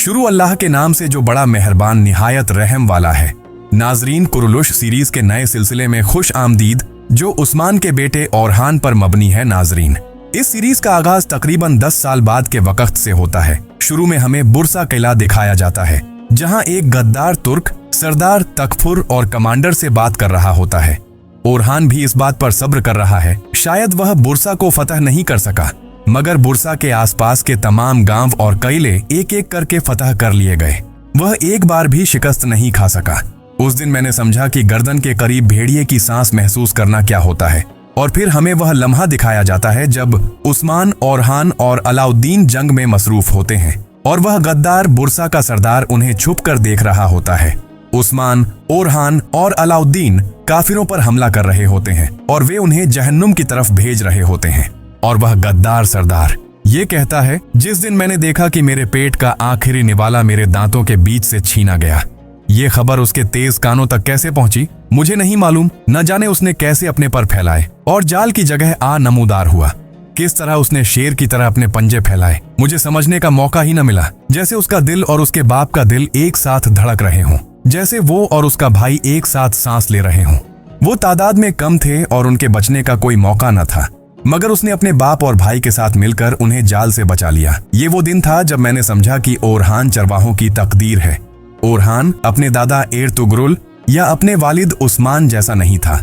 शुरू अल्लाह के नाम से जो बड़ा मेहरबान निहायत रहम वाला है। नाजरीन, कुरुलुश सीरीज के नए सिलसिले में खुश आमदीद, जो उस्मान के बेटे ओरहान पर मबनी है। नाजरीन, इस सीरीज का आगाज तकरीबन 10 साल बाद के वक्त से होता है। शुरू में हमें बुरसा किला दिखाया जाता है, जहां एक गद्दार तुर्क सरदार तकफुर और कमांडर से बात कर रहा होता है। ओरहान भी इस बात पर सब्र कर रहा है। शायद वह बुरसा को फतह नहीं कर सका, मगर बुरसा के आसपास के तमाम गांव और किले एक एक करके फतह कर लिए गए। वह एक बार भी शिकस्त नहीं खा सका। उस दिन मैंने समझा कि गर्दन के करीब भेड़िए की सांस महसूस करना क्या होता है। और फिर हमें वह लम्हा दिखाया जाता है जब उस्मान, ओरहान और अलाउद्दीन जंग में मसरूफ होते हैं और वह गद्दार बुरसा का सरदार उन्हें छुप कर देख रहा होता है। उस्मान, ओरहान और अलाउद्दीन काफिरों पर हमला कर रहे होते हैं और वे उन्हें जहन्नुम की तरफ भेज रहे होते हैं। और वह गद्दार सरदार ये कहता है, जिस दिन मैंने देखा कि मेरे पेट का आखिरी निवाला मेरे दांतों के बीच से छीना गया। ये खबर उसके तेज कानों तक कैसे पहुंची मुझे नहीं मालूम। न जाने उसने कैसे अपने पर फैलाए और जाल की जगह आ नमूदार हुआ। किस तरह उसने शेर की तरह अपने पंजे फैलाए, मुझे समझने का मौका ही न मिला। जैसे उसका दिल और उसके बाप का दिल एक साथ धड़क रहे हों, जैसे वो और उसका भाई एक साथ सांस ले रहे हों। वो तादाद में कम थे और उनके बचने का कोई मौका न था, मगर उसने अपने बाप और भाई के साथ मिलकर उन्हें जाल से बचा लिया। ये वो दिन था जब मैंने समझा कि ओरहान चरवाहों की तकदीर है। ओरहान अपने दादा एर्तुगरुल या अपने वालिद उस्मान जैसा नहीं था।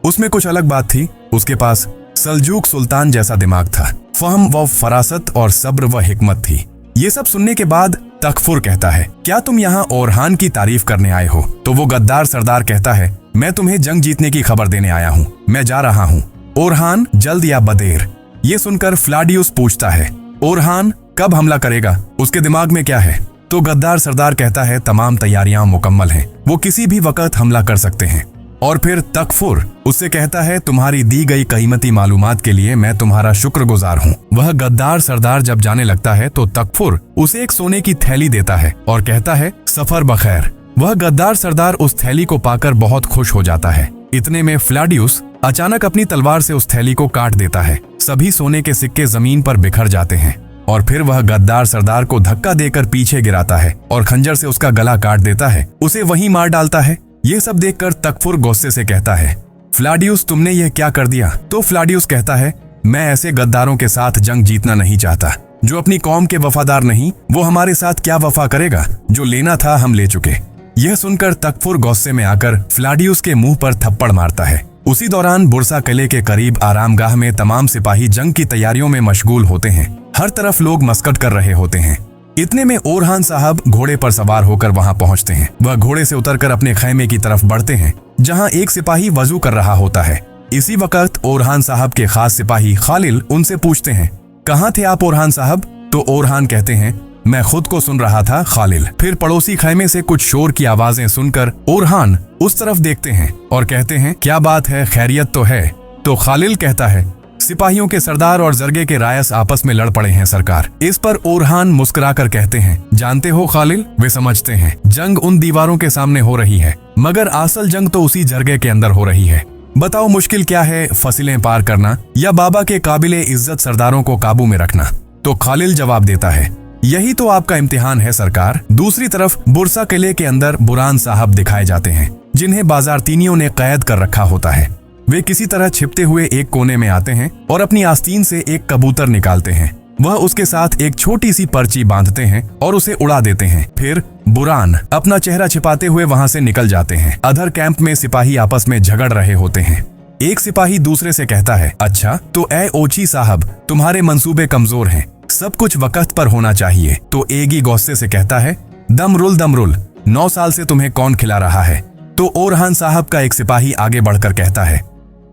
उसमें कुछ अलग बात थी। उसके पास सल्जूक सुल्तान जैसा दिमाग था, फहम व फरासत और सब्र व हिकमत थी। ये सब सुनने के बाद तकफुर कहता है, क्या तुम यहाँ ओरहान की तारीफ करने आए हो? तो वो गद्दार सरदार कहता है, मैं तुम्हें जंग जीतने की खबर देने आया हूँ, मैं जा रहा हूँ। ओरहान, जल्द या बदेर? ये सुनकर फ्लाडियुस पूछता है, ओरहान कब हमला करेगा? उसके दिमाग में क्या है? तो गद्दार सरदार कहता है, तमाम तैयारियां मुकम्मल हैं, वो किसी भी वक्त हमला कर सकते हैं। और फिर तकफुर उससे कहता है, तुम्हारी दी गई कीमती मालूमात के लिए मैं तुम्हारा शुक्रगुजार हूँ। वह गद्दार सरदार जब जाने लगता है तो तकफुर उसे एक सोने की थैली देता है और कहता है, सफर बखैर। वह गद्दार सरदार उस थैली को पाकर बहुत खुश हो जाता है। इतने में फ्लाडियुस अचानक अपनी तलवार से उस थैली को काट देता है। सभी सोने के सिक्के जमीन पर बिखर जाते हैं और फिर वह गद्दार सरदार को धक्का देकर पीछे गिराता है और खंजर से उसका गला काट देता है, उसे वहीं मार डालता है। ये सब देखकर तकफुर गुस्से से कहता है, फ्लाडियुस तुमने यह क्या कर दिया? तो फ्लाडियुस कहता है, मैं ऐसे गद्दारों के साथ जंग जीतना नहीं चाहता। जो अपनी कौम के वफादार नहीं, वो हमारे साथ क्या वफा करेगा? जो लेना था हम ले चुके। यह सुनकर तकफुर गुस्से में आकर फ्लाडियुस के मुंह पर थप्पड़ मारता है। उसी दौरान बुरसा किले के करीब आरामगाह में तमाम सिपाही जंग की तैयारियों में मशगूल होते हैं। हर तरफ लोग मस्कट कर रहे होते हैं। इतने में ओरहान साहब घोड़े पर सवार होकर वहां पहुंचते हैं। वह घोड़े से उतरकर अपने खैमे की तरफ बढ़ते हैं, जहां एक सिपाही वजू कर रहा होता है। इसी वक्त ओरहान साहब के खास सिपाही खालिल उनसे पूछते हैं, कहाँ थे आप ओरहान साहब? तो ओरहान कहते हैं, मैं खुद को सुन रहा था खालिल। फिर पड़ोसी खैमे से कुछ शोर की आवाजें सुनकर ओरहान उस तरफ देखते हैं और कहते हैं, क्या बात है, खैरियत तो है? तो खालिल कहता है, सिपाहियों के सरदार और जरगे के रायस आपस में लड़ पड़े हैं सरकार। इस पर ओरहान मुस्कुराकर कहते हैं, जानते हो खालिल, वे समझते हैं जंग उन दीवारों के सामने हो रही है, मगर असल जंग तो उसी जरगे के अंदर हो रही है। बताओ मुश्किल क्या है, फसिलें पार करना या बाबा के काबिले इज्जत सरदारों को काबू में रखना? तो खालिल जवाब देता है, यही तो आपका इम्तिहान है सरकार। दूसरी तरफ बुरसा किले के अंदर बुरान साहब दिखाए जाते हैं, जिन्हें बाजारतीनियों ने कैद कर रखा होता है। वे किसी तरह छिपते हुए एक कोने में आते हैं और अपनी आस्तीन से एक कबूतर निकालते हैं। वह उसके साथ एक छोटी सी पर्ची बांधते हैं और उसे उड़ा देते हैं। फिर बुरान अपना चेहरा छिपाते हुए वहां से निकल जाते हैं। अधर कैंप में सिपाही आपस में झगड़ रहे होते हैं। एक सिपाही दूसरे से कहता है, अच्छा तो ए ओची साहब, तुम्हारे मंसूबे कमजोर हैं, सब कुछ वक्त पर होना चाहिए। तो एगी गुस्से से कहता है, दमरुल दमरुल, 9 साल से तुम्हें कौन खिला रहा है? तो ओरहान साहब का एक सिपाही आगे बढ़कर कहता है,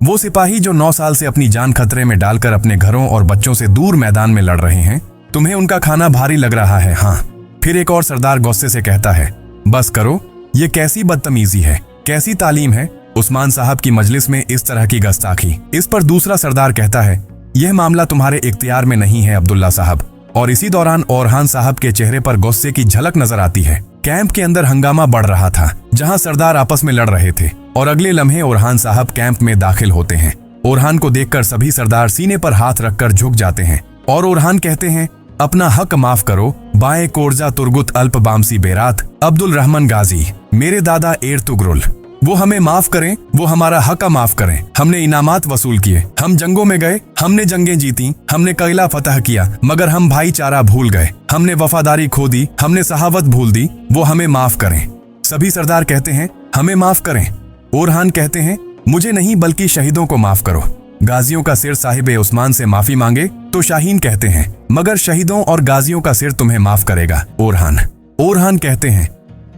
वो सिपाही जो 9 साल से अपनी जान खतरे में डालकर अपने घरों और बच्चों से दूर मैदान में लड़ रहे हैं, तुम्हें उनका खाना भारी लग रहा है? हाँ। फिर एक और सरदार गुस्से से कहता है, बस करो, ये कैसी बदतमीजी है, कैसी तालीम है उस्मान साहब की मजलिस में इस तरह की गुस्ताखी। इस पर दूसरा सरदार कहता है, यह मामला तुम्हारे इख्तियार में नहीं है अब्दुल्ला साहब। और इसी दौरान ओरहान साहब के चेहरे पर गुस्से की झलक नजर आती है। कैंप के अंदर हंगामा बढ़ रहा था, जहां सरदार आपस में लड़ रहे थे और अगले लम्हे ओरहान साहब कैंप में दाखिल होते हैं। ओरहान को देखकर सभी सरदार सीने पर हाथ रखकर झुक जाते हैं और ओरहान कहते हैं, अपना हक माफ करो, बाएं कोरजा तुर्गुत अल्प बामसी बेरात अब्दुल रहमान गाजी, मेरे दादा एर्तुगरुल, वो हमें माफ करें, वो हमारा हक माफ करें। हमने इनामात वसूल किए, हम जंगों में गए, हमने जंगें जीती, हमने किला फतह किया, मगर हम भाईचारा भूल गए, हमने वफादारी खो दी, हमने सहावत भूल दी, वो हमें माफ करें। सभी सरदार कहते हैं हमें माफ करें। ओरहान कहते हैं मुझे नहीं बल्कि शहीदों को माफ करो। गाजियों का सिर साहिब उस्मान से माफी मांगे तो शाहीन कहते हैं मगर शहीदों और गाजियों का सिर तुम्हें माफ करेगा ओरहान कहते हैं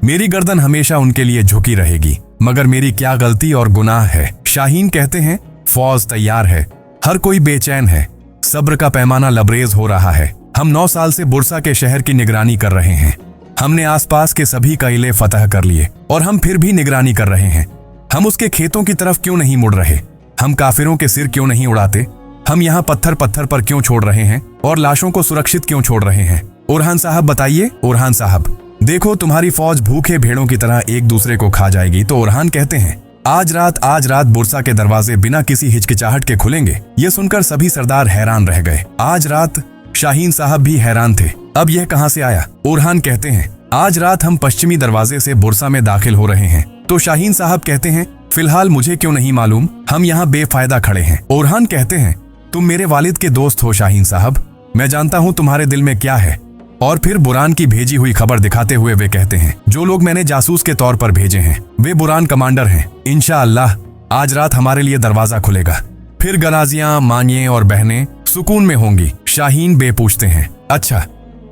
मेरी गर्दन हमेशा उनके लिए झुकी रहेगी, मगर मेरी क्या गलती और गुनाह है। शाहीन कहते हैं फौज तैयार है, हर कोई बेचैन है, सब्र का पैमाना लबरेज हो रहा है। हम 9 साल से बुरसा के शहर की निगरानी कर रहे हैं। हमने आसपास के सभी किले फतह कर लिए और हम फिर भी निगरानी कर रहे हैं। हम उसके खेतों की तरफ क्यों नहीं मुड़ रहे? हम काफिरों के सिर क्यों नहीं उड़ाते? हम यहाँ पत्थर पत्थर पर क्यों छोड़ रहे हैं और लाशों को सुरक्षित क्यों छोड़ रहे हैं? ओरहान साहब बताइए। ओरहान साहब देखो तुम्हारी फौज भूखे भेड़ों की तरह एक दूसरे को खा जाएगी। तो ओरहान कहते हैं आज रात बुरसा के दरवाजे बिना किसी हिचकिचाहट के खुलेंगे। ये सुनकर सभी सरदार हैरान रह गए। आज रात शाहीन साहब भी हैरान थे, अब यह कहां से आया? ओरहान कहते हैं आज रात हम पश्चिमी दरवाजे से बुरसा में दाखिल हो रहे हैं। तो शाहीन साहब कहते हैं फिलहाल मुझे क्यों नहीं मालूम, हम यहाँ बेफायदा खड़े हैं। ओरहान कहते हैं तुम मेरे वालिद के दोस्त हो शाहीन साहब, मैं जानता हूँ तुम्हारे दिल में क्या है। और फिर बुरान की भेजी हुई खबर दिखाते हुए वे कहते हैं जो लोग मैंने जासूस के तौर पर भेजे हैं वे बुरान कमांडर हैं। इंशाअल्लाह आज रात हमारे लिए दरवाजा खुलेगा, फिर गनाजियां मानिए और बहनें सुकून में होंगी। शाहीन बे पूछते हैं अच्छा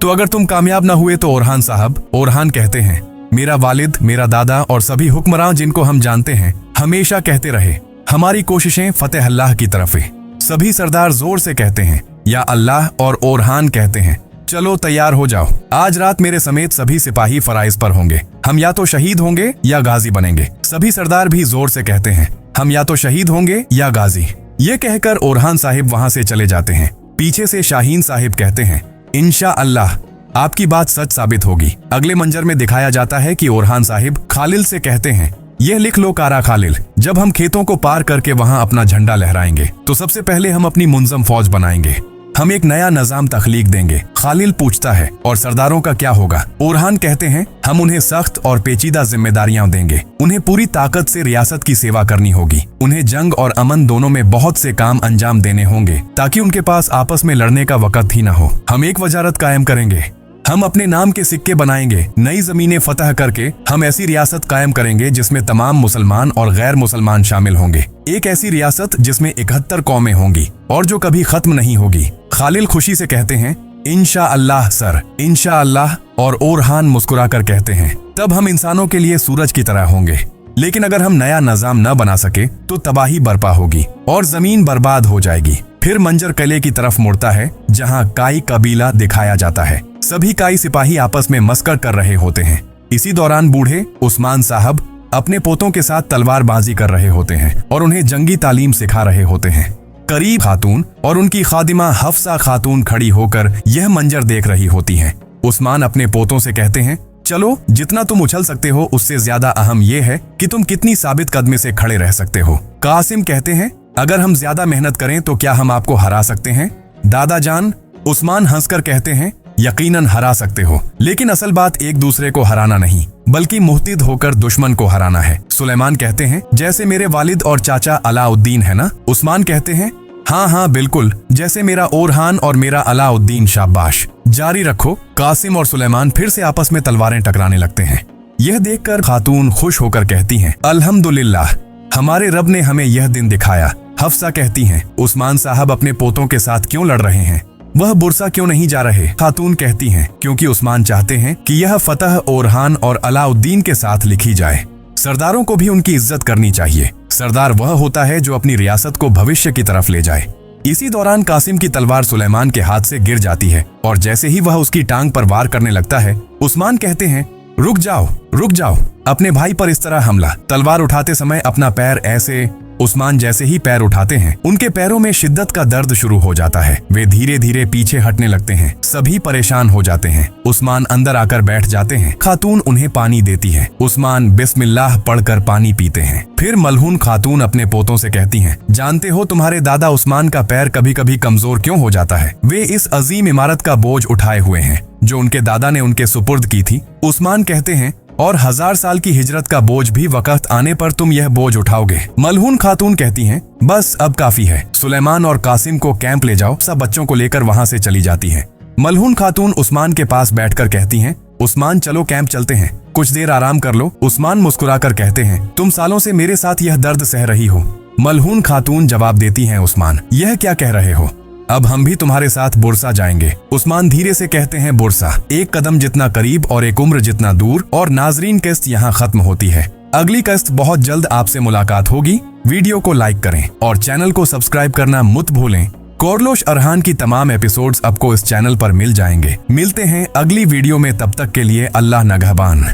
तो अगर तुम कामयाब ना हुए तो? ओरहान साहब ओरहान कहते हैं मेरा वालिद, मेरा दादा और सभी हुक्मरान जिनको हम जानते हैं हमेशा कहते रहे हमारी कोशिशें फतेह अल्लाह की तरफ है। सभी सरदार जोर से कहते हैं या अल्लाह, और ओरहान कहते हैं चलो तैयार हो जाओ, आज रात मेरे समेत सभी सिपाही फराइज पर होंगे, हम या तो शहीद होंगे या गाजी बनेंगे। सभी सरदार भी जोर से कहते हैं हम या तो शहीद होंगे या गाजी। ये कहकर ओरहान साहिब वहां से चले जाते हैं। पीछे से शाहीन साहिब कहते हैं इंशा अल्लाह आपकी बात सच साबित होगी। अगले मंजर में दिखाया जाता है कि ओरहान साहिब खालिल से कहते हैं यह लिख लो कारा खालिल, जब हम खेतों को पार करके वहां अपना झंडा लहराएंगे तो सबसे पहले हम अपनी मुंजम फौज बनाएंगे, हम एक नया निजाम तख्लीक देंगे। खालिल पूछता है और सरदारों का क्या होगा? ओरहान कहते हैं हम उन्हें सख्त और पेचीदा जिम्मेदारियां देंगे, उन्हें पूरी ताकत से रियासत की सेवा करनी होगी, उन्हें जंग और अमन दोनों में बहुत से काम अंजाम देने होंगे ताकि उनके पास आपस में लड़ने का वक्त ही न हो। हम एक वजारत कायम करेंगे, हम अपने नाम के सिक्के बनाएंगे, नई जमीनें फतह करके हम ऐसी रियासत कायम करेंगे जिसमें तमाम मुसलमान और गैर मुसलमान शामिल होंगे, एक ऐसी रियासत जिसमें 71 कौमें होंगी और जो कभी खत्म नहीं होगी। खालिल खुशी से कहते हैं इंशा अल्लाह सर, इंशा अल्लाह। और ओरहान मुस्कुराकर कहते हैं तब हम इंसानों के लिए सूरज की तरह होंगे, लेकिन अगर हम नया निजाम न बना सके तो तबाही बर्पा होगी और जमीन बर्बाद हो जाएगी। फिर मंजर किले की तरफ मुड़ता है जहां काई कबीला दिखाया जाता है। सभी काई सिपाही आपस में मस्कर कर रहे होते हैं। इसी दौरान बूढ़े उस्मान साहब अपने पोतों के साथ तलवारबाजी कर रहे होते हैं और उन्हें जंगी तालीम सिखा रहे होते हैं। करीब खातून और उनकी खादिमा हफ्सा खातून खड़ी होकर यह मंजर देख रही होती हैं। उस्मान अपने पोतों से कहते हैं चलो जितना तुम उछल सकते हो उससे ज्यादा अहम यह है कि तुम कितनी साबित कदमी से खड़े रह सकते हो। कासिम कहते हैं अगर हम ज्यादा मेहनत करें तो क्या हम आपको हरा सकते हैं? दादा जान उस्मान हंसकर कहते हैं यकीनन हरा सकते हो, लेकिन असल बात एक दूसरे को हराना नहीं बल्कि मुहतिद होकर दुश्मन को हराना है। सुलेमान कहते हैं जैसे मेरे वालिद और चाचा अलाउद्दीन है ना? उस्मान कहते हैं हाँ हाँ बिल्कुल, जैसे मेरा ओरहान और मेरा अलाउद्दीन। शाबाश, जारी रखो। कासिम और सुलेमान फिर से आपस में तलवारें टकराने लगते हैं। यह देखकर खातून खुश होकर कहती हैं अल्हम्दुलिल्लाह, हमारे रब ने हमें यह दिन दिखाया। हफ्सा कहती हैं उस्मान साहब अपने पोतों के साथ क्यों लड़ रहे हैं, वह बुरसा क्यों नहीं जा रहे? खातून कहती हैं क्योंकि उस्मान चाहते हैं कि यह फतह ओरहान और अलाउद्दीन के साथ लिखी जाए। सरदारों को भी उनकी इज्जत करनी चाहिए। सरदार वह होता है जो अपनी रियासत को भविष्य की तरफ ले जाए। इसी दौरान कासिम की तलवार सुलेमान के हाथ से गिर जाती है और जैसे ही वह उसकी टांग पर वार करने लगता है उस्मान कहते हैं रुक जाओ, अपने भाई पर इस तरह हमला। तलवार उठाते समय अपना पैर ऐसे। उस्मान जैसे ही पैर उठाते हैं उनके पैरों में शिद्दत का दर्द शुरू हो जाता है। वे धीरे धीरे पीछे हटने लगते हैं। सभी परेशान हो जाते हैं। उस्मान अंदर आकर बैठ जाते हैं। खातून उन्हें पानी देती है। उस्मान बिस्मिल्लाह पढ़कर पानी पीते हैं। फिर मलहून खातून अपने पोतों से कहती हैं जानते हो तुम्हारे दादा उस्मान का पैर कभी कभी कमजोर क्यों हो जाता है? वे इस अजीम इमारत का बोझ उठाए हुए हैं। जो उनके दादा ने उनके सुपुर्द की थी। उस्मान कहते हैं, और 1000 साल की हिजरत का बोझ भी वक्त आने पर तुम यह बोझ उठाओगे। मलहून खातून कहती हैं, बस अब काफी है, सुलेमान और कासिम को कैंप ले जाओ। सब बच्चों को लेकर वहां से चली जाती हैं। मलहून खातून उस्मान के पास बैठकर कहती हैं, उस्मान चलो कैंप चलते हैं, कुछ देर आराम कर लो। उस्मान मुस्कुराकर कहते हैं, तुम सालों से मेरे साथ यह दर्द सह रही हो। मलहून खातून जवाब देती हैं, उस्मान यह क्या कह रहे हो, अब हम भी तुम्हारे साथ बुरसा जाएंगे। उस्मान धीरे से कहते हैं, बुरसा एक कदम जितना करीब और एक उम्र जितना दूर। और नाजरीन, किस्त यहाँ खत्म होती है। अगली किस्त बहुत जल्द आपसे मुलाकात होगी। वीडियो को लाइक करें और चैनल को सब्सक्राइब करना मत भूलें। कोरलोश अरहान की तमाम एपिसोड्स आपको इस चैनल पर मिल जाएंगे। मिलते हैं अगली वीडियो में, तब तक के लिए अल्लाह नगहबान।